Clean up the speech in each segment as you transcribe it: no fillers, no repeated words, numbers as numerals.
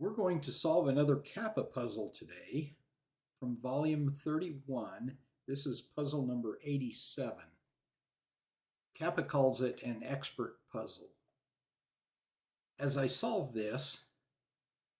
We're going to solve another Kappa puzzle today from volume 31. This is puzzle number 87. Kappa calls it an expert puzzle. As I solve this,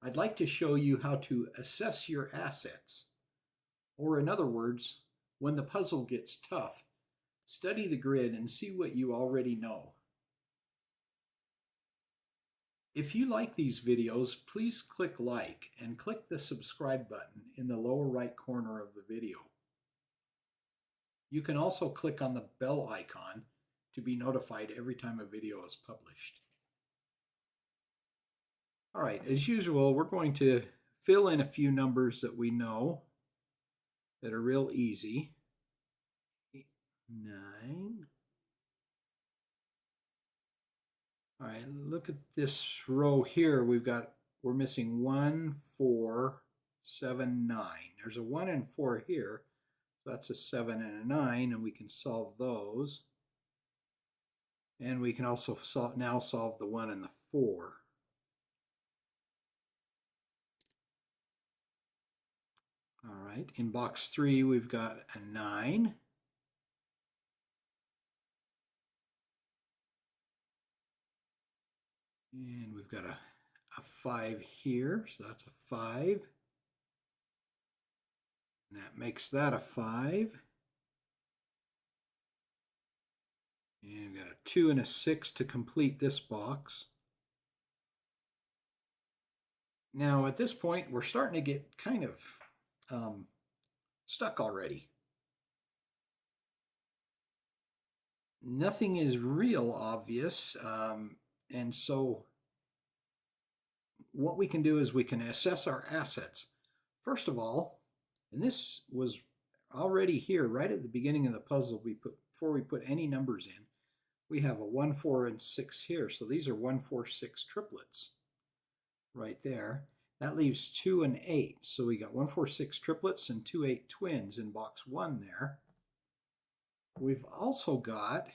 I'd like to show you how to assess your assets. Or in other words, when the puzzle gets tough, study the grid and see what you already know. If you like these videos, please click like and click the subscribe button in the lower right corner of the video. You can also click on the bell icon to be notified every time a video is published. All right, as usual, we're going to fill in a few numbers that we know that are real easy. 9. All right, look at this row here. We're missing 1, 4, 7, 9. There's a 1 and 4 here. So that's a 7 and a 9, and we can solve those. And we can also now solve the 1 and the 4. All right, in box 3, we've got a 9. And we've got a 5 here, so that's a 5. And that makes that a 5. And we've got a 2 and a 6 to complete this box. Now at this point, we're starting to get kind of stuck already. Nothing is real obvious, and so what we can do is we can assess our assets. First of all, and this was already here right at the beginning of the puzzle, before we put any numbers in, we have a 1, 4, and 6 here. So these are 1, 4, 6 triplets right there. That leaves 2 and 8. So we got 1, 4, 6 triplets and 2, 8 twins in box 1 there. We've also got,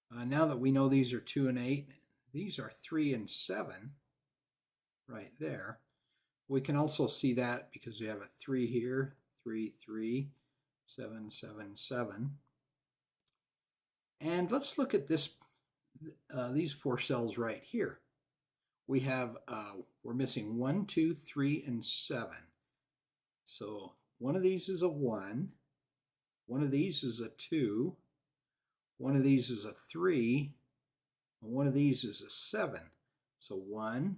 now that we know these are 2 and 8, these are 3 and 7 right there. We can also see that because we have a 3 here, 3, 3, 7, 7, 7. And let's look at this, these 4 cells right here. We have, we're missing 1, 2, 3, and 7. So one of these is a 1, one of these is a 2, one of these is a 3, and one of these is a 7. So 1,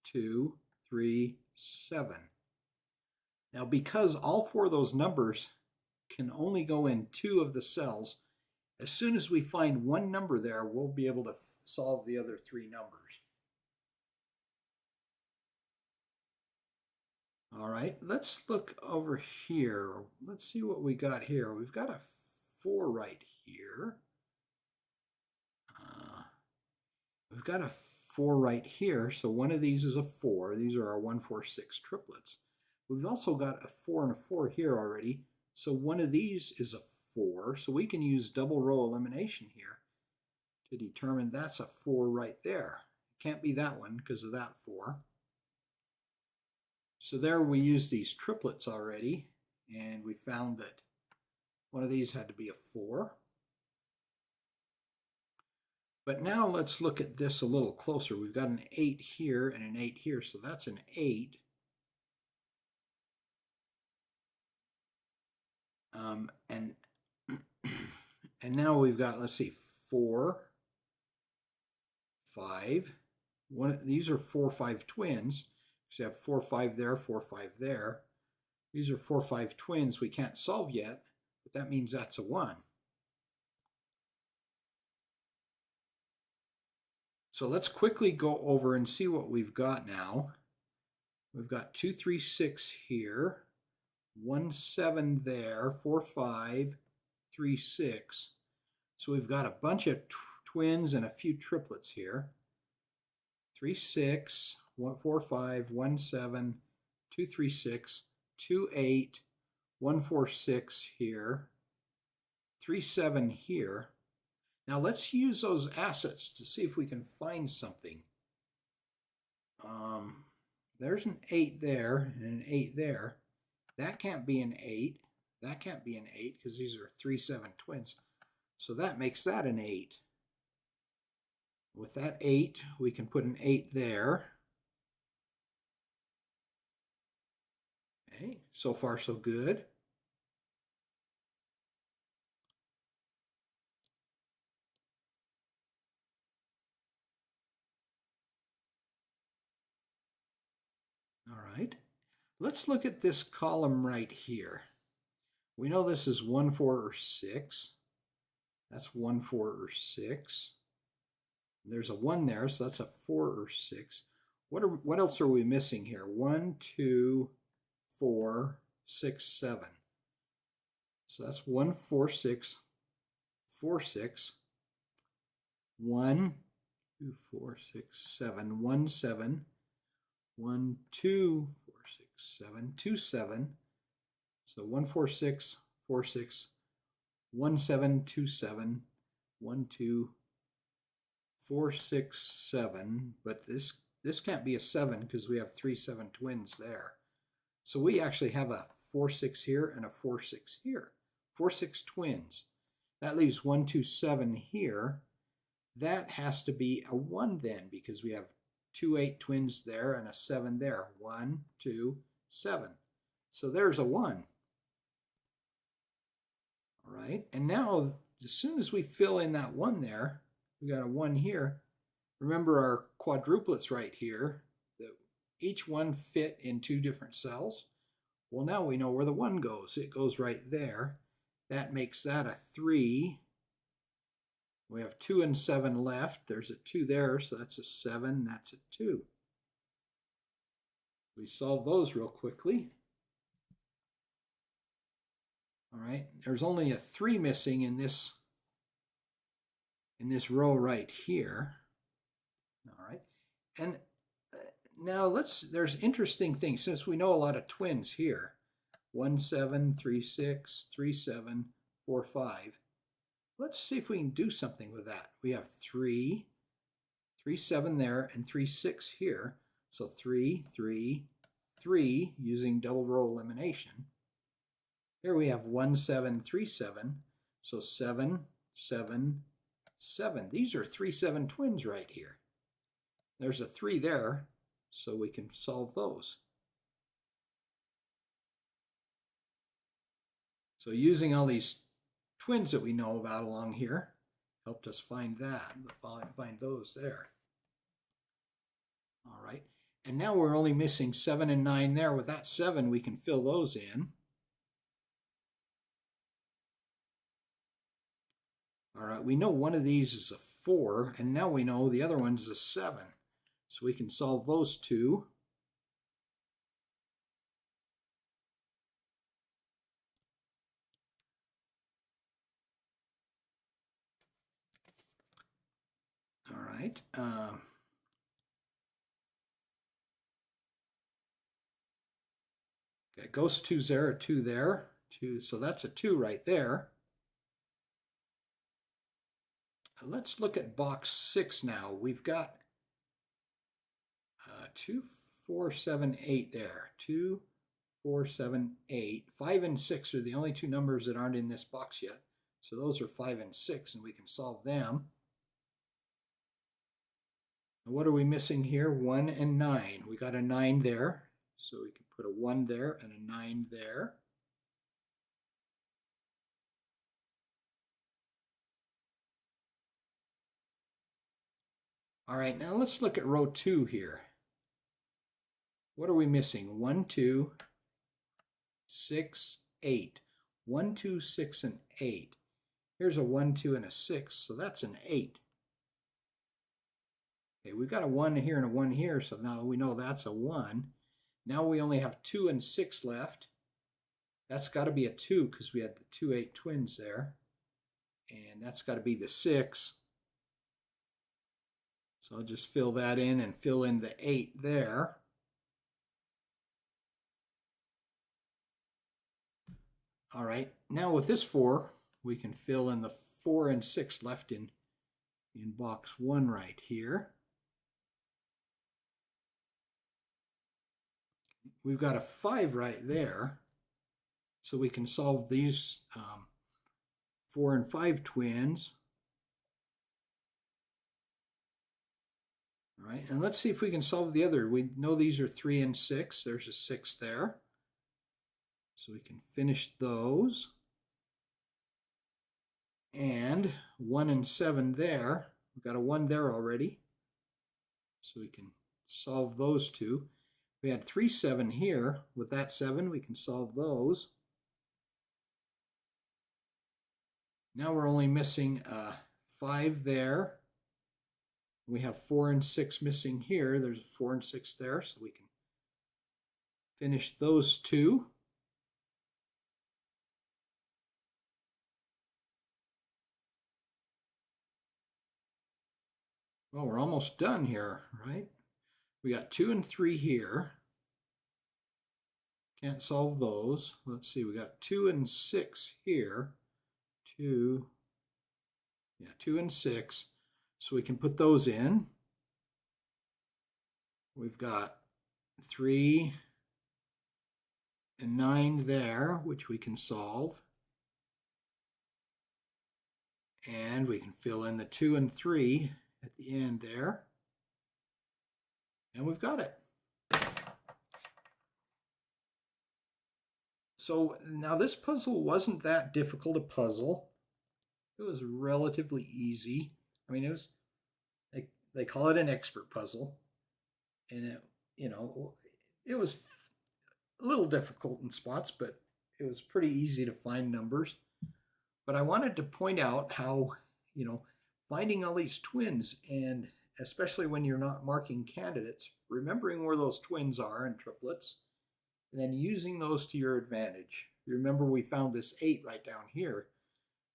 2, 3, 7. Now because all 4 of those numbers can only go in 2 of the cells, as soon as we find one number there, we'll be able to solve the other 3 numbers. All right, let's look over here. Let's see what we got here. We've got a 4 right here. We've got a 4 right here, so one of these is a 4. These are our 1, 4, 6 triplets. We've also got a 4 and a 4 here already, so one of these is a 4, so we can use double row elimination here to determine that's a 4 right there. It can't be that one because of that 4. So there we used these triplets already, and we found that one of these had to be a 4. But now let's look at this a little closer. We've got an 8 here and an 8 here, so that's an 8. And now we've got, let's see, 4, 5. These are 4, 5 twins. So you have 4, 5 there, 4, 5 there. These are 4, 5 twins we can't solve yet, but that means that's a 1. So let's quickly go over and see what we've got now. We've got 2, 3, 6 here, 1, 7 there, 4, 5, 3, 6. So we've got a bunch of twins and a few triplets here. 3, 6, 1, 4, 5, 1, 7, 2, 3, 6, 2, 8, 1, 4, 6 here, 3, 7 here. Now let's use those assets to see if we can find something. there's an 8 there and an 8 there. That can't be an 8. That can't be an 8 because these are 3, 7 twins. So that makes that an 8. With that 8, we can put an 8 there. Okay, so far so good. All right, let's look at this column right here. We know this is 1, 4, or 6. That's 1, 4, or 6. There's a 1 there, so that's a 4 or 6. What else are we missing here? 1, 2, 4, 6, 7. So that's 1, 4, 6, 4, 6. 1, 2, 4, 6, 7. 1, 7. 1, 2, 4, 6, 7. 2, 7. So 1, 4, 6, 4, 6. 1, 7, 2, 7. 1, 2, 4, 6, 7. But this can't be a 7 because we have 3, 7 twins there. So we actually have a 4, 6 here and a 4, 6 here. 4, 6 twins. That leaves 1, 2, 7 here. That has to be a 1 then because we have 2, 8 twins there and a 7 there. 1, 2, 7. So there's a 1. All right, and now as soon as we fill in that 1 there, we got a 1 here. Remember our quadruplets right here, that each one fit in 2 different cells. Well, now we know where the 1 goes. It goes right there. That makes that a 3. We have 2 and 7 left. There's a 2 there, so that's a 7. That's a 2. We solve those real quickly. All right, there's only a 3 missing in this row right here. All right, and now there's interesting things since we know a lot of twins here. 1, 7, 3, 6, 3, 7, 4, 5. Let's see if we can do something with that. We have 3, 3, 7 there, and 3, 6 here. So 3, 3, 3 using double row elimination. Here we have 1, 7, 3, 7. So 7, 7, 7. These are 3, 7 twins right here. There's a 3 there, so we can solve those. So using all these twins that we know about along here helped us find that, find those there. All right, and now we're only missing 7 and 9 there. With that 7, we can fill those in. All right, we know one of these is a 4, and now we know the other one's a 7. So we can solve those 2. All right. Okay, ghost 2's there, a 2 there. 2, so that's a 2 right there. Let's look at box 6 now. We've got 2, 4, 7, 8 there. 2, 4, 7, 8. 5 and 6 are the only 2 numbers that aren't in this box yet. So those are 5 and 6, and we can solve them. And what are we missing here? 1 and 9. We got a 9 there, so we can put a 1 there and a 9 there. All right, now let's look at row 2 here. What are we missing? 1, 2, 6, 8. 1, 2, 6, and 8. Here's a 1, 2, and a 6, so that's an 8. Okay, we've got a 1 here and a 1 here, so now we know that's a 1. Now we only have 2 and 6 left. That's got to be a 2 because we had the 2, 8 twins there. And that's got to be the 6. So I'll just fill that in and fill in the 8 there. All right, now with this 4, we can fill in the 4 and 6 left in box 1 right here. we've got a 5 right there. So we can solve these 4 and 5 twins. All right, and let's see if we can solve the other. We know these are 3 and 6. There's a 6 there. So we can finish those. And 1 and 7 there. We've got a 1 there already. So we can solve those two. We had 3, 7 here. With that 7, we can solve those. Now we're only missing 5 there. We have 4 and 6 missing here. There's a 4 and 6 there, so we can finish those two. Well, we're almost done here, right? We got 2 and 3 here. Can't solve those. Let's see, we got 2 and 6 here. 2 and 6. So we can put those in. We've got 3 and 9 there, which we can solve. And we can fill in the 2 and 3 at the end there. And we've got it. So now this puzzle wasn't that difficult a puzzle. It was relatively easy. I mean, it was, they call it an expert puzzle. And it, you know, it was a little difficult in spots, but it was pretty easy to find numbers. But I wanted to point out how, you know, finding all these twins, and especially when you're not marking candidates, remembering where those twins are and triplets, and then using those to your advantage. You remember we found this 8 right down here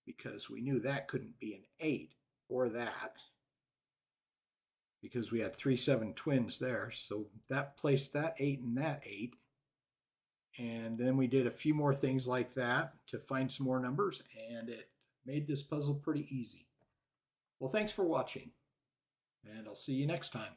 because we knew that couldn't be an 8 or that, because we had 3, 7 twins there. So that placed that 8 and that 8. And then we did a few more things like that to find some more numbers, and it made this puzzle pretty easy. Well, thanks for watching, and I'll see you next time.